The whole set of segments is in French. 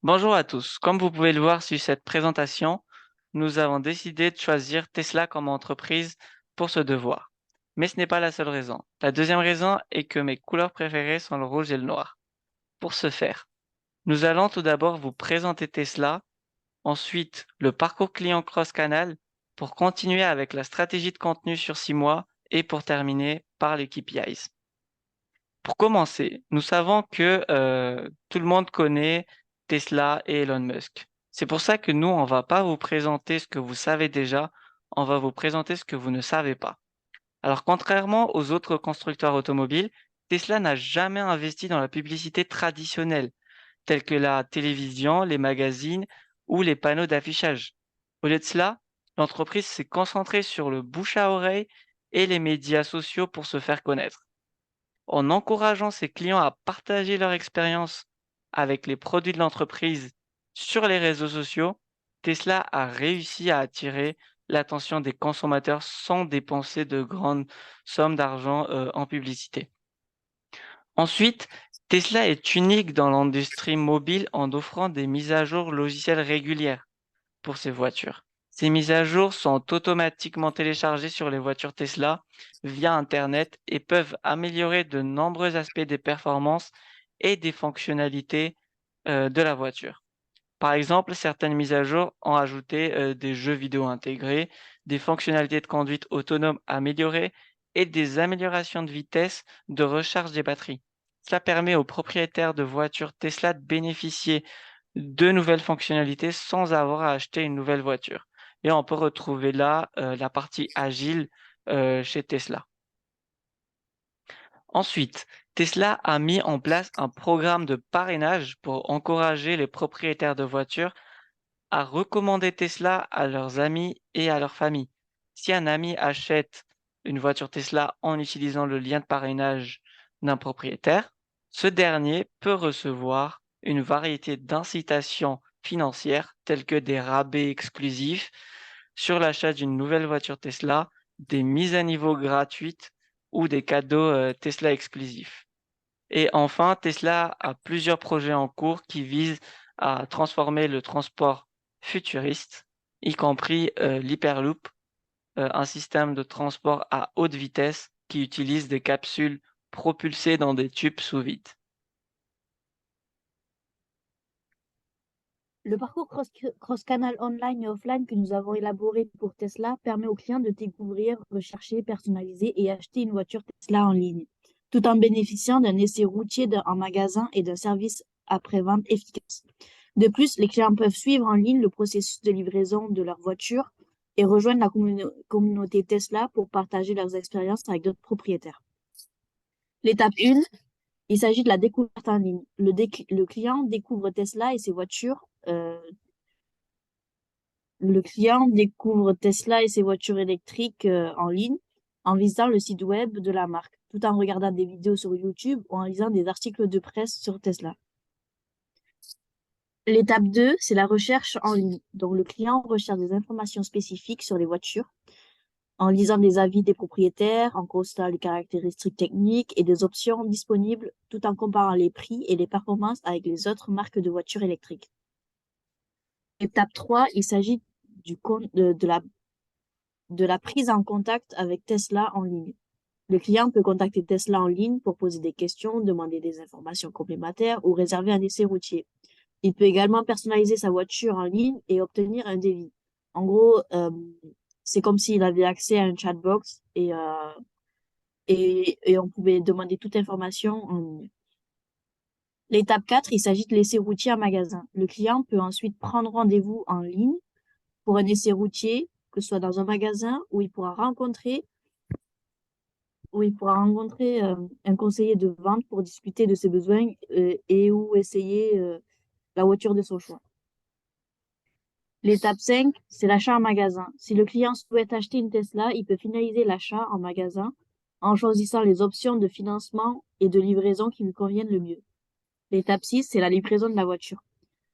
Bonjour à tous. Comme vous pouvez le voir sur cette présentation, nous avons décidé de choisir Tesla comme entreprise pour ce devoir. Mais ce n'est pas la seule raison. La deuxième raison est que mes couleurs préférées sont le rouge et le noir. Pour ce faire, nous allons tout d'abord vous présenter Tesla, ensuite le parcours client cross-canal pour continuer avec la stratégie de contenu sur 6 mois et pour terminer par les KPIs. Pour commencer, nous savons que tout le monde connaît Tesla et Elon Musk. C'est pour ça que nous, on va pas vous présenter ce que vous savez déjà, on va vous présenter ce que vous ne savez pas. Alors, contrairement aux autres constructeurs automobiles, Tesla n'a jamais investi dans la publicité traditionnelle, telle que la télévision, les magazines ou les panneaux d'affichage. Au lieu de cela, l'entreprise s'est concentrée sur le bouche à oreille et les médias sociaux pour se faire connaître. En encourageant ses clients à partager leur expérience avec les produits de l'entreprise sur les réseaux sociaux, Tesla a réussi à attirer l'attention des consommateurs sans dépenser de grandes sommes d'argent en publicité. Ensuite, Tesla est unique dans l'industrie mobile en offrant des mises à jour logicielles régulières pour ses voitures. Ces mises à jour sont automatiquement téléchargées sur les voitures Tesla via Internet et peuvent améliorer de nombreux aspects des performances et des fonctionnalités de la voiture. Par exemple, certaines mises à jour ont ajouté des jeux vidéo intégrés, des fonctionnalités de conduite autonome améliorées et des améliorations de vitesse de recharge des batteries. Cela permet aux propriétaires de voitures Tesla de bénéficier de nouvelles fonctionnalités sans avoir à acheter une nouvelle voiture. Et on peut retrouver là la partie agile chez Tesla. Ensuite, Tesla a mis en place un programme de parrainage pour encourager les propriétaires de voitures à recommander Tesla à leurs amis et à leur famille. Si un ami achète une voiture Tesla en utilisant le lien de parrainage d'un propriétaire, ce dernier peut recevoir une variété d'incitations financières telles que des rabais exclusifs sur l'achat d'une nouvelle voiture Tesla, des mises à niveau gratuites ou des cadeaux Tesla exclusifs. Et enfin, Tesla a plusieurs projets en cours qui visent à transformer le transport futuriste, y compris l'Hyperloop, un système de transport à haute vitesse qui utilise des capsules propulsées dans des tubes sous vide. Le parcours cross-canal online et offline que nous avons élaboré pour Tesla permet aux clients de découvrir, rechercher, personnaliser et acheter une voiture Tesla en ligne, tout en bénéficiant d'un essai routier en magasin et d'un service après-vente efficace. De plus, les clients peuvent suivre en ligne le processus de livraison de leur voiture et rejoindre la communauté Tesla pour partager leurs expériences avec d'autres propriétaires. L'étape 1, il s'agit de la découverte en ligne. Le client découvre Tesla et ses voitures Le client découvre Tesla et ses voitures électriques en ligne en visitant le site web de la marque, tout en regardant des vidéos sur YouTube ou en lisant des articles de presse sur Tesla. L'étape 2, c'est la recherche en ligne. Donc, le client recherche des informations spécifiques sur les voitures en lisant des avis des propriétaires, en constatant les caractéristiques techniques et des options disponibles, tout en comparant les prix et les performances avec les autres marques de voitures électriques. Étape 3, il s'agit de la prise en contact avec Tesla en ligne. Le client peut contacter Tesla en ligne pour poser des questions, demander des informations complémentaires ou réserver un essai routier. Il peut également personnaliser sa voiture en ligne et obtenir un devis. En gros, c'est comme s'il avait accès à un chatbox et on pouvait demander toute information en ligne. L'étape 4, il s'agit de l'essai routier en magasin. Le client peut ensuite prendre rendez-vous en ligne pour un essai routier, que ce soit dans un magasin où il pourra rencontrer un conseiller de vente pour discuter de ses besoins et ou essayer la voiture de son choix. L'étape 5, c'est l'achat en magasin. Si le client souhaite acheter une Tesla, il peut finaliser l'achat en magasin en choisissant les options de financement et de livraison qui lui conviennent le mieux. L'étape 6, c'est la livraison de la voiture.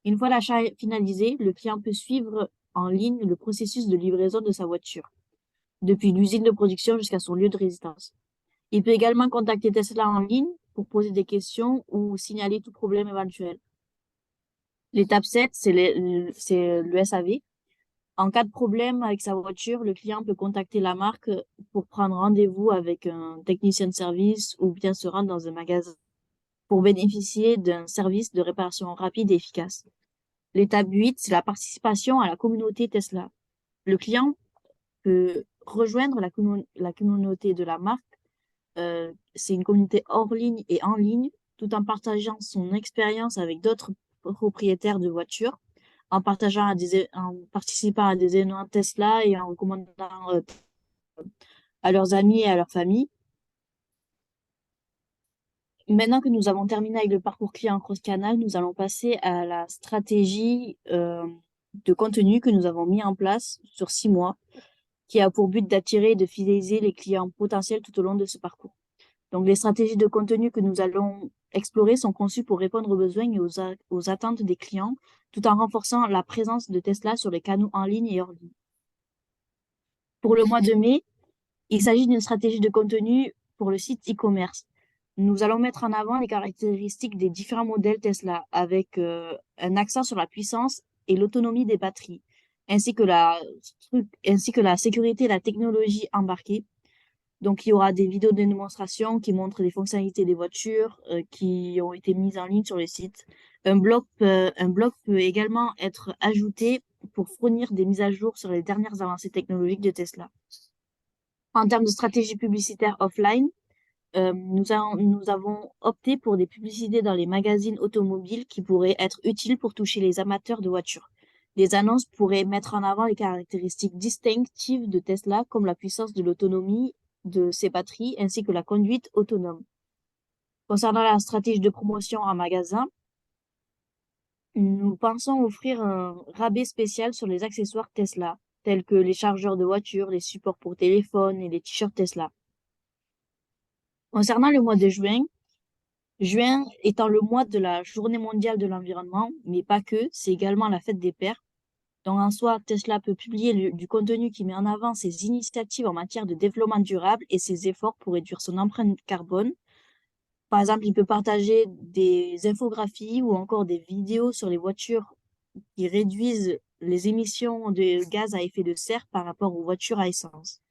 Une fois l'achat finalisé, le client peut suivre en ligne le processus de livraison de sa voiture, depuis l'usine de production jusqu'à son lieu de résidence. Il peut également contacter Tesla en ligne pour poser des questions ou signaler tout problème éventuel. L'étape 7, c'est le SAV. En cas de problème avec sa voiture, le client peut contacter la marque pour prendre rendez-vous avec un technicien de service ou bien se rendre dans un magasin pour bénéficier d'un service de réparation rapide et efficace. L'étape 8, c'est la participation à la communauté Tesla. Le client peut rejoindre la communauté de la marque. C'est une communauté hors ligne et en ligne, tout en partageant son expérience avec d'autres propriétaires de voitures, en participant à des événements Tesla et en recommandant à leurs amis et à leur famille. Maintenant que nous avons terminé avec le parcours client cross-canal, nous allons passer à la stratégie de contenu que nous avons mis en place sur 6 mois, qui a pour but d'attirer et de fidéliser les clients potentiels tout au long de ce parcours. Donc, les stratégies de contenu que nous allons explorer sont conçues pour répondre aux besoins et aux attentes des clients, tout en renforçant la présence de Tesla sur les canaux en ligne et hors ligne. Pour le mois de mai, il s'agit d'une stratégie de contenu pour le site e-commerce. Nous allons mettre en avant les caractéristiques des différents modèles Tesla avec un accent sur la puissance et l'autonomie des batteries, ainsi que la sécurité et la technologie embarquée. Donc, il y aura des vidéos de démonstration qui montrent les fonctionnalités des voitures qui ont été mises en ligne sur le site. Un blog peut également être ajouté pour fournir des mises à jour sur les dernières avancées technologiques de Tesla. En termes de stratégie publicitaire offline, nous avons opté pour des publicités dans les magazines automobiles qui pourraient être utiles pour toucher les amateurs de voitures. Les annonces pourraient mettre en avant les caractéristiques distinctives de Tesla, comme la puissance de l'autonomie de ses batteries ainsi que la conduite autonome. Concernant la stratégie de promotion en magasin, nous pensons offrir un rabais spécial sur les accessoires Tesla, tels que les chargeurs de voiture, les supports pour téléphone et les t-shirts Tesla. Concernant le mois de juin étant le mois de la Journée mondiale de l'environnement, mais pas que, c'est également la fête des pères. Donc en soi, Tesla peut publier du contenu qui met en avant ses initiatives en matière de développement durable et ses efforts pour réduire son empreinte carbone. Par exemple, il peut partager des infographies ou encore des vidéos sur les voitures qui réduisent les émissions de gaz à effet de serre par rapport aux voitures à essence.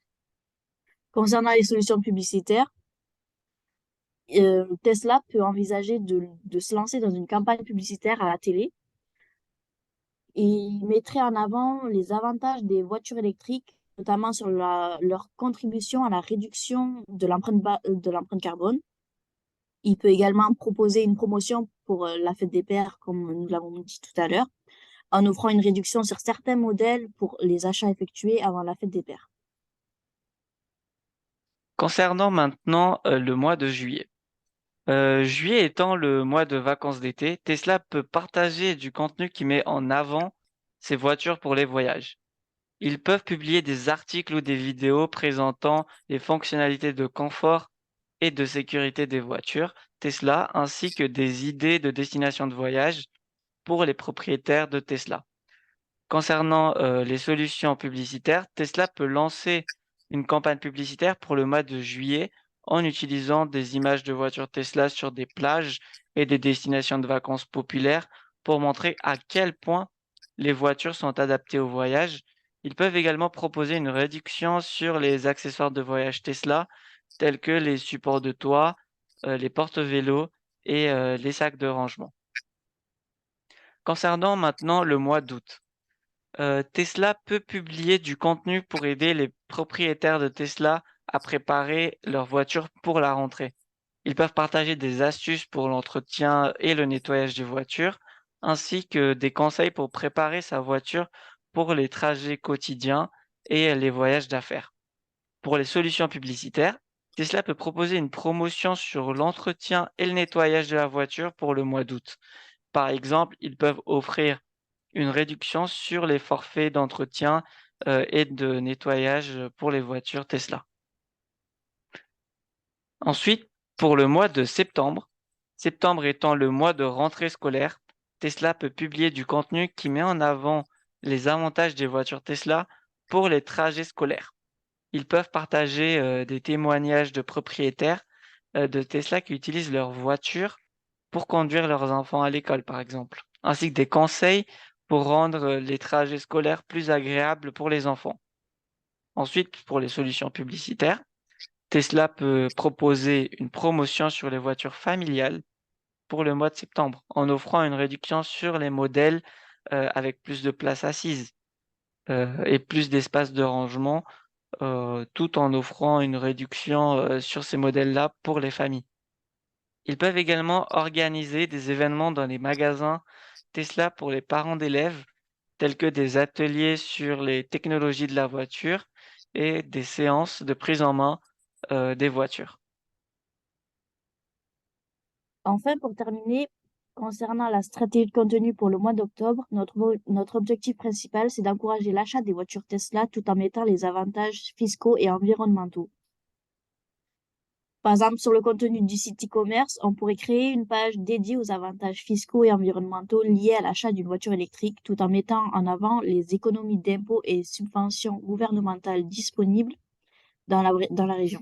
Concernant les solutions publicitaires, Tesla peut envisager de se lancer dans une campagne publicitaire à la télé et il mettrait en avant les avantages des voitures électriques, notamment sur leur contribution à la réduction de l'empreinte carbone. Il peut également proposer une promotion pour la fête des pères, comme nous l'avons dit tout à l'heure, en offrant une réduction sur certains modèles pour les achats effectués avant la fête des pères. Concernant maintenant le mois de juillet. Juillet étant le mois de vacances d'été, Tesla peut partager du contenu qui met en avant ses voitures pour les voyages. Ils peuvent publier des articles ou des vidéos présentant les fonctionnalités de confort et de sécurité des voitures Tesla, ainsi que des idées de destination de voyage pour les propriétaires de Tesla. Concernant les solutions publicitaires, Tesla peut lancer une campagne publicitaire pour le mois de juillet en utilisant des images de voitures Tesla sur des plages et des destinations de vacances populaires pour montrer à quel point les voitures sont adaptées au voyage. Ils peuvent également proposer une réduction sur les accessoires de voyage Tesla, tels que les supports de toit, les porte-vélos et les sacs de rangement. Concernant maintenant le mois d'août. Tesla peut publier du contenu pour aider les propriétaires de Tesla à préparer leur voiture pour la rentrée. Ils peuvent partager des astuces pour l'entretien et le nettoyage des voitures, ainsi que des conseils pour préparer sa voiture pour les trajets quotidiens et les voyages d'affaires. Pour les solutions publicitaires, Tesla peut proposer une promotion sur l'entretien et le nettoyage de la voiture pour le mois d'août. Par exemple, ils peuvent offrir une réduction sur les forfaits d'entretien et de nettoyage pour les voitures Tesla. Ensuite, pour le mois de septembre, septembre étant le mois de rentrée scolaire, Tesla peut publier du contenu qui met en avant les avantages des voitures Tesla pour les trajets scolaires. Ils peuvent partager des témoignages de propriétaires de Tesla qui utilisent leur voiture pour conduire leurs enfants à l'école, par exemple. ainsi que des conseils pour rendre les trajets scolaires plus agréables pour les enfants. Ensuite, pour les solutions publicitaires, Tesla peut proposer une promotion sur les voitures familiales pour le mois de septembre, en offrant une réduction sur les modèles avec plus de place assise et plus d'espace de rangement, tout en offrant une réduction sur ces modèles-là pour les familles. Ils peuvent également organiser des événements dans les magasins Tesla pour les parents d'élèves, tels que des ateliers sur les technologies de la voiture et des séances de prise en main des voitures. Enfin, pour terminer, concernant la stratégie de contenu pour le mois d'octobre, notre objectif principal, c'est d'encourager l'achat des voitures Tesla tout en mettant les avantages fiscaux et environnementaux. Par exemple, sur le contenu du site e-commerce, on pourrait créer une page dédiée aux avantages fiscaux et environnementaux liés à l'achat d'une voiture électrique tout en mettant en avant les économies d'impôts et subventions gouvernementales disponibles dans la région.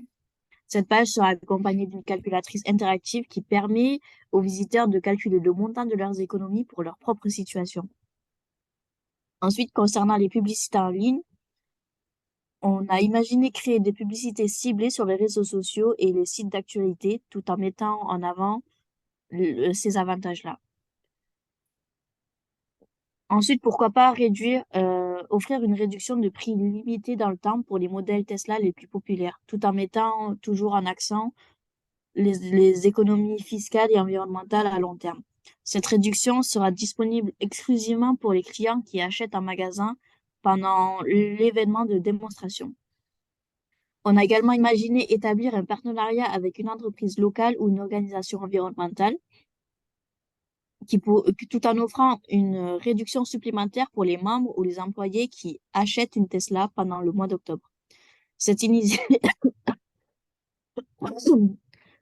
Cette page sera accompagnée d'une calculatrice interactive qui permet aux visiteurs de calculer le montant de leurs économies pour leur propre situation. Ensuite, concernant les publicités en ligne, on a imaginé créer des publicités ciblées sur les réseaux sociaux et les sites d'actualité tout en mettant en avant ces avantages-là. Ensuite, pourquoi pas offrir une réduction de prix limitée dans le temps pour les modèles Tesla les plus populaires, tout en mettant toujours en accent les économies fiscales et environnementales à long terme. Cette réduction sera disponible exclusivement pour les clients qui achètent en magasin pendant l'événement de démonstration. On a également imaginé établir un partenariat avec une entreprise locale ou une organisation environnementale tout en offrant une réduction supplémentaire pour les membres ou les employés qui achètent une Tesla pendant le mois d'octobre. Cette, initia-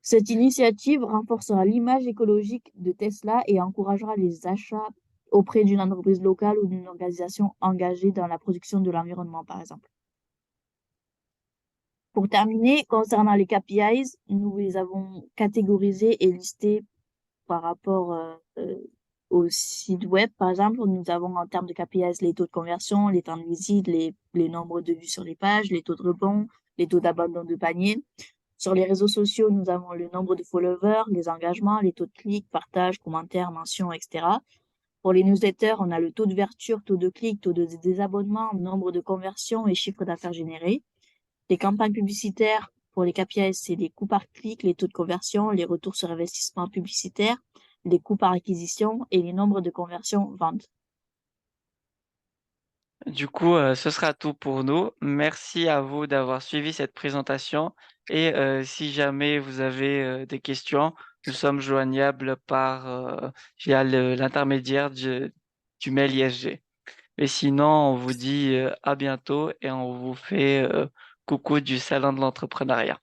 Cette initiative renforcera l'image écologique de Tesla et encouragera les achats auprès d'une entreprise locale ou d'une organisation engagée dans la production de l'environnement, par exemple. Pour terminer, concernant les KPIs, nous les avons catégorisés et listés par rapport au site web, par exemple. Nous avons en termes de KPIs les taux de conversion, les temps de visite, les nombres de vues sur les pages, les taux de rebond, les taux d'abandon de panier. Sur les réseaux sociaux, nous avons le nombre de followers, les engagements, les taux de clics, partages, commentaires, mentions, etc. Pour les newsletters, on a le taux d'ouverture, taux de clics, taux de désabonnement, nombre de conversions et chiffre d'affaires générés. Les campagnes publicitaires, pour les KPIs, c'est les coûts par clic, les taux de conversion, les retours sur investissement publicitaire, les coûts par acquisition et les nombres de conversions ventes. Du coup, ce sera tout pour nous. Merci à vous d'avoir suivi cette présentation et si jamais vous avez des questions, nous sommes joignables via l'intermédiaire du mail ISG. Et sinon, on vous dit à bientôt et on vous fait coucou du Salon de l'entrepreneuriat.